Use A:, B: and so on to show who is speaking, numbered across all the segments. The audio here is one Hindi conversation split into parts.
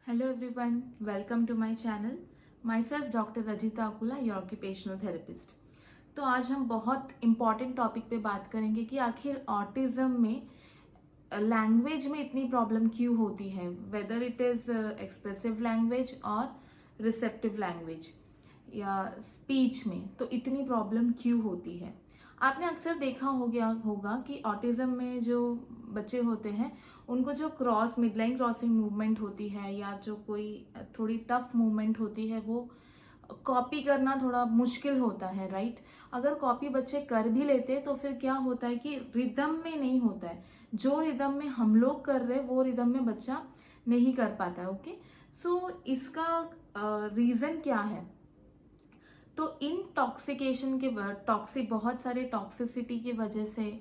A: Hello everyone, welcome to my channel. Myself Dr. Rajita Akula, your occupational therapist. तो आज हम बहुत इम्पॉर्टेंट टॉपिक पे बात करेंगे कि आखिर ऑटिज्म में लैंग्वेज में इतनी प्रॉब्लम क्यों होती है, whether it is expressive language और रिसेप्टिव लैंग्वेज या स्पीच में, तो इतनी प्रॉब्लम क्यों होती है। आपने अक्सर देखा होगा कि ऑटिज्म में जो बच्चे होते हैं उनको जो मिड लाइन क्रॉसिंग मूवमेंट होती है या जो कोई थोड़ी टफ मूवमेंट होती है वो कॉपी करना थोड़ा मुश्किल होता है, राइट। अगर कॉपी बच्चे कर भी लेते तो फिर क्या होता है कि रिदम में नहीं होता है, जो रिदम में हम लोग कर रहे वो रिदम में बच्चा नहीं कर पाता है। ओके, सो इसका रीजन क्या है। तो इंटॉक्सिकेशन के बहुत सारे टॉक्सिसिटी की वजह से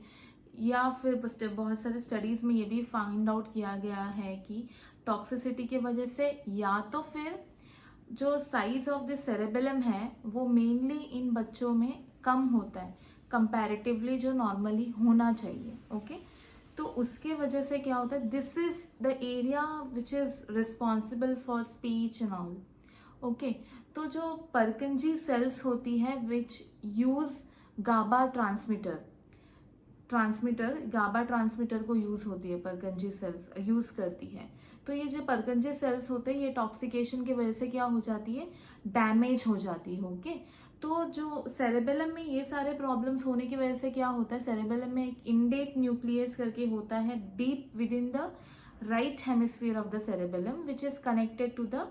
A: या फिर बहुत सारे स्टडीज में ये भी फाइंड आउट किया गया है कि टॉक्सिसिटी की वजह से या तो फिर जो साइज ऑफ द सेरेबेलम है वो मेनली इन बच्चों में कम होता है कंपैरेटिवली जो नॉर्मली होना चाहिए। ओके, तो उसके वजह से क्या होता है, this is the area which is responsible for speech and all. Okay, तो जो परकिंजी सेल्स होती है which use GABA GABA transmitter को यूज होती है, परकिंजी सेल्स यूज करती है। तो ये जो परकिंजी सेल्स होते हैं ये टॉक्सिकेशन की वजह से क्या हो जाती है, डैमेज हो जाती है। ओके, तो जो सेरेबेलम में ये सारे प्रॉब्लम्स होने की वजह से क्या होता है, सेरेबेलम में एक इंडेट न्यूक्लियस करके होता है deep within the right hemisphere of the cerebellum which is connected to the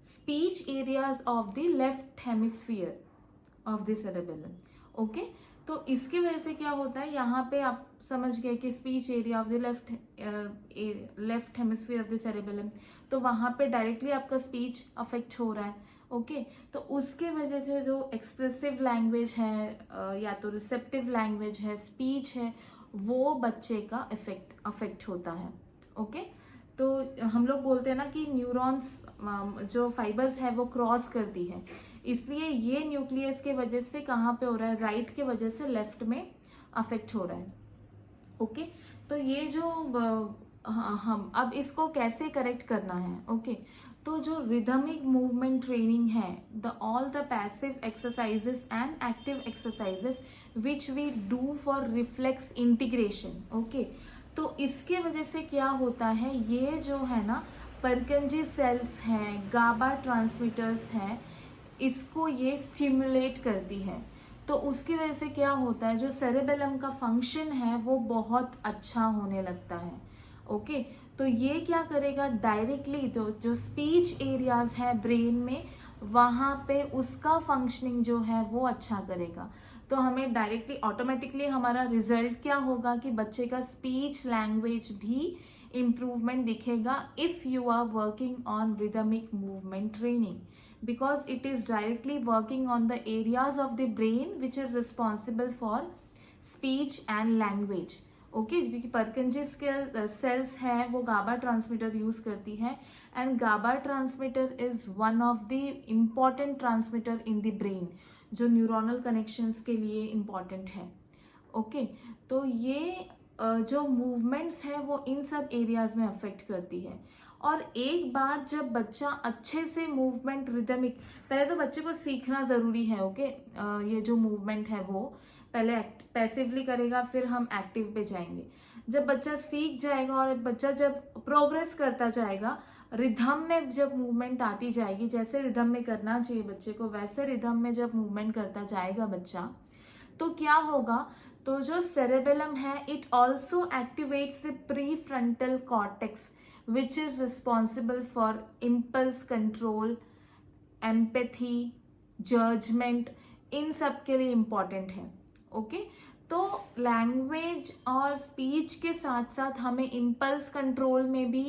A: speech areas of the left hemisphere of the cerebellum. Okay, तो इसकी वजह से क्या होता है, यहाँ पे आप समझ गए कि speech area of the left hemisphere of the cerebellum, तो वहां पे डायरेक्टली आपका स्पीच अफेक्ट हो रहा है। ओके, तो उसके वजह से जो एक्सप्रेसिव लैंग्वेज है या तो रिसेप्टिव लैंग्वेज है, स्पीच है, वो बच्चे का अफेक्ट होता है। ओके, तो हम लोग बोलते हैं ना कि न्यूरॉन्स जो फाइबर्स है वो क्रॉस करती है, इसलिए ये न्यूक्लियस के वजह से कहाँ पे हो रहा है, राइट के वजह से लेफ्ट में अफेक्ट हो रहा है। ओके, तो ये जो हम अब इसको कैसे करेक्ट करना है। ओके, तो जो रिदमिक मूवमेंट ट्रेनिंग है, the all the passive exercises and active exercises which we do for reflex integration. Okay, तो इसके वजह से क्या होता है, ये जो है ना परकिंजी सेल्स हैं, गाबा ट्रांसमीटर्स हैं, इसको ये स्टिमुलेट करती है। तो उसकी वजह से क्या होता है, जो सेरेबेलम का फंक्शन है वो बहुत अच्छा होने लगता है। ओके, तो ये क्या करेगा डायरेक्टली, तो जो स्पीच एरियाज है ब्रेन में वहां पे उसका फंक्शनिंग जो है वो अच्छा करेगा। तो हमें डायरेक्टली ऑटोमेटिकली हमारा रिजल्ट क्या होगा कि बच्चे का स्पीच लैंग्वेज भी इम्प्रूवमेंट दिखेगा if you are working on rhythmic movement training, because it is directly working on the areas of the brain which is responsible for speech and language. Okay, क्योंकि परकिंजी सेल्स है वो गाबा ट्रांसमीटर यूज करती है and GABA transmitter is one of the important transmitter in the brain जो न्यूरोनल कनेक्शंस के लिए इम्पॉर्टेंट है। ओके, तो ये जो मूवमेंट्स है वो इन सब एरियाज में अफेक्ट करती है। और एक बार जब बच्चा अच्छे से मूवमेंट रिदमिक, पहले तो बच्चे को सीखना जरूरी है। ओके, ये जो मूवमेंट है वो पहले पैसिवली करेगा, फिर हम एक्टिव पे जाएंगे। जब बच्चा सीख जाएगा और बच्चा जब प्रोग्रेस करता जाएगा, रिदम में जब मूवमेंट आती जाएगी, जैसे रिदम में करना चाहिए बच्चे को वैसे रिदम में जब मूवमेंट करता जाएगा बच्चा, तो क्या होगा, तो जो सेरेबेलम है it also activates the pre frontal cortex which is responsible for impulse control, empathy, judgment, इन सब के लिए इम्पॉर्टेंट है। ओके, तो लैंग्वेज और स्पीच के साथ साथ हमें इम्पल्स कंट्रोल में भी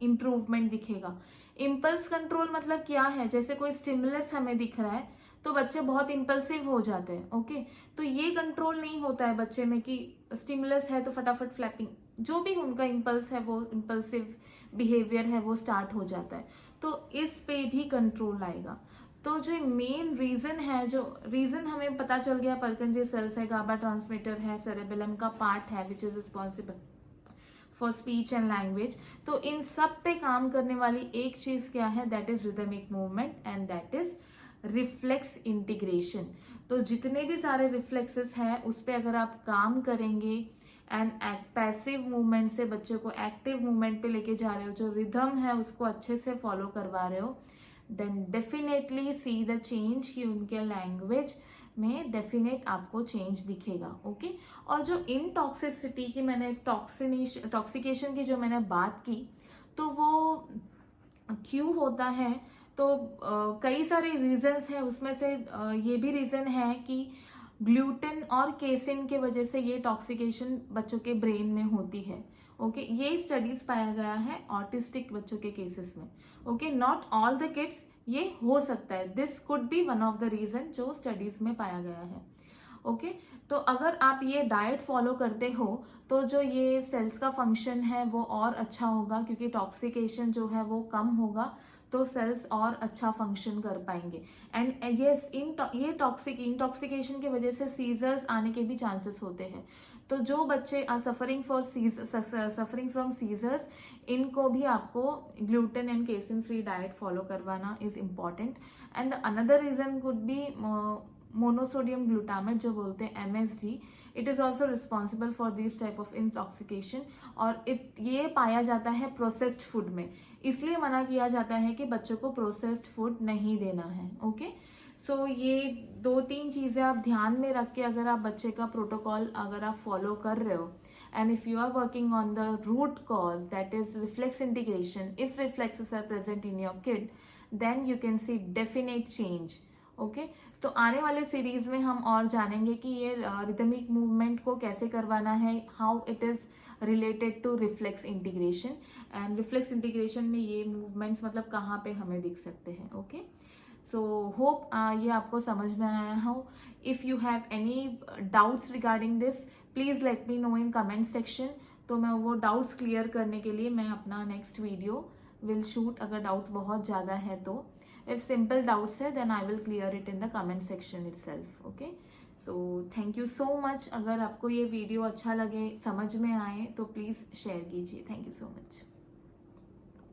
A: इम्प्रूवमेंट दिखेगा। इम्पल्स कंट्रोल मतलब क्या है, जैसे कोई स्टिमुलस हमें दिख रहा है तो बच्चे बहुत इम्पल्सिव हो जाते हैं। ओके, तो ये कंट्रोल नहीं होता है बच्चे में कि स्टिमुलस है तो फटाफट फ्लैपिंग, जो भी उनका इम्पल्स है वो इम्पल्सिव बिहेवियर है वो स्टार्ट हो जाता है। तो इस पे भी कंट्रोल आएगा। तो जो मेन रीजन है, जो रीजन हमें पता चल गया, परकिंजी सेल्स है, गाबा ट्रांसमीटर है, सेरेबेलम का पार्ट है विच is responsible for speech and language. तो इन सब पे काम करने वाली एक चीज क्या है, that is rhythmic movement and that is reflex integration. तो जितने भी सारे रिफ्लेक्सेस हैं उस पे अगर आप काम करेंगे एंड पैसिव मूवमेंट से बच्चे को एक्टिव मूवमेंट पे लेके जा रहे हो, जो रिदम है उसको अच्छे से फॉलो करवा रहे हो, then definitely see the change कि उनके लैंग्वेज में डेफिनेट आपको चेंज दिखेगा। ओके और जो इनटॉक्सिसिटी की मैंने टॉक्सिकेशन की जो मैंने बात की, तो वो क्यों होता है, तो कई सारे रीजंस हैं, उसमें से ये भी रीजन है कि ग्लूटेन और केसिन के वजह से ये टॉक्सिकेशन बच्चों के ब्रेन में होती है। ओके ये स्टडीज पाया गया है ऑटिस्टिक बच्चों के केसेस में। Okay not all the kids, ये हो सकता है, this could be one of the reason जो स्टडीज में पाया गया है। ओके तो अगर आप ये डाइट फॉलो करते हो तो जो ये सेल्स का फंक्शन है वो और अच्छा होगा, क्योंकि टॉक्सिकेशन जो है वो कम होगा, तो सेल्स और अच्छा फंक्शन कर पाएंगे। एंड यस ये इंटॉक्सिकेशन की वजह से सीजर्स आने के भी चांसेस होते हैं। तो जो बच्चे आर सफरिंग फ्रॉम सीजर्स, इनको भी आपको gluten and casein free diet follow करवाना is important. And another reason could be monosodium glutamate जो बोलते हैं MSG, it is also responsible for this type of intoxication. और ये पाया जाता है प्रोसेस्ड फूड में, इसलिए मना किया जाता है कि बच्चों को प्रोसेस्ड फूड नहीं देना है। ओके सो ये 2-3 चीजें आप ध्यान में रख के अगर आप बच्चे का प्रोटोकॉल अगर आप फॉलो कर रहे हो, and if you are working on the root cause, that is reflex integration, if reflexes are present in your kid, then you can see definite change. Okay? तो आने वाले सीरीज में हम और जानेंगे कि ये रिदमिक मूवमेंट को कैसे करवाना है, how it is related to reflex integration, and reflex integration में ये मूवमेंट्स मतलब कहाँ पे हमें दिख सकते हैं। ओके सो होप ये आपको समझ में आया हो। If you have any doubts regarding this, please let me know in comment section. तो मैं वो डाउट्स क्लियर करने के लिए मैं अपना नेक्स्ट वीडियो विल शूट, अगर डाउट्स बहुत ज़्यादा है तो। इफ सिंपल डाउट्स है then I will clear it in the comment section itself. Okay so thank you so much. अगर आपको ये वीडियो अच्छा लगे, समझ में आए, तो प्लीज़ शेयर कीजिए। Thank you so much.